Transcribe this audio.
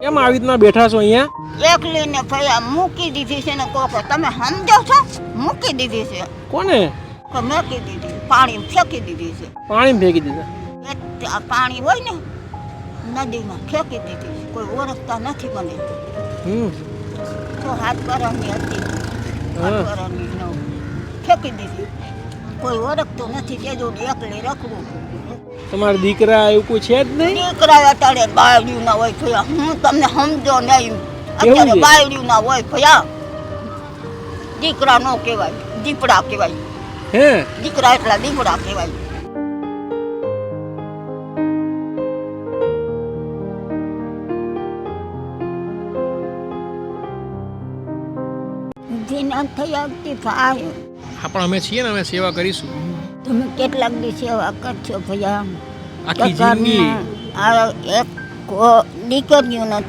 કેમ આવી રીતના બેઠા છો અહીંયા? એકલીને ભયા મૂકી દીધી છે ને કોકો તમે સમજો છો મૂકી દીધી છે કોને? કે મૂકી દીધી પાણી ફેંકી દીધી છે પાણી ફેંકી દીધા. આ પાણી હોય ને નદીમાં ફેંકી દીધી છે. કોઈ ઓળખતા નથી મને તો 7 વર્ષની હતી 8 વર્ષની ફેંકી દીધી કોઈ ઓળખતું નથી તે જોડે એકલી રખડું. તમારા દીકરા એવું કોઈ છે જ નહીં? દીકરા અત્યારે બાયડ્યું ના હોય ભયા હું તમને સમજો નહીં અત્યારે બાયડ્યું ના હોય ભયા દીકરા નો કહેવાય દીપડા કહેવાય હે દીકરા એટલા દીપડા કહેવાય. દિના થઈ આવતી ભાઈ પણ અમે છીએ ને, અમે સેવા કરીશું તમે કેટલાક દી સેવા કરશો ભયા આખી જિંદગી. આ એક દીકરીઓ નથી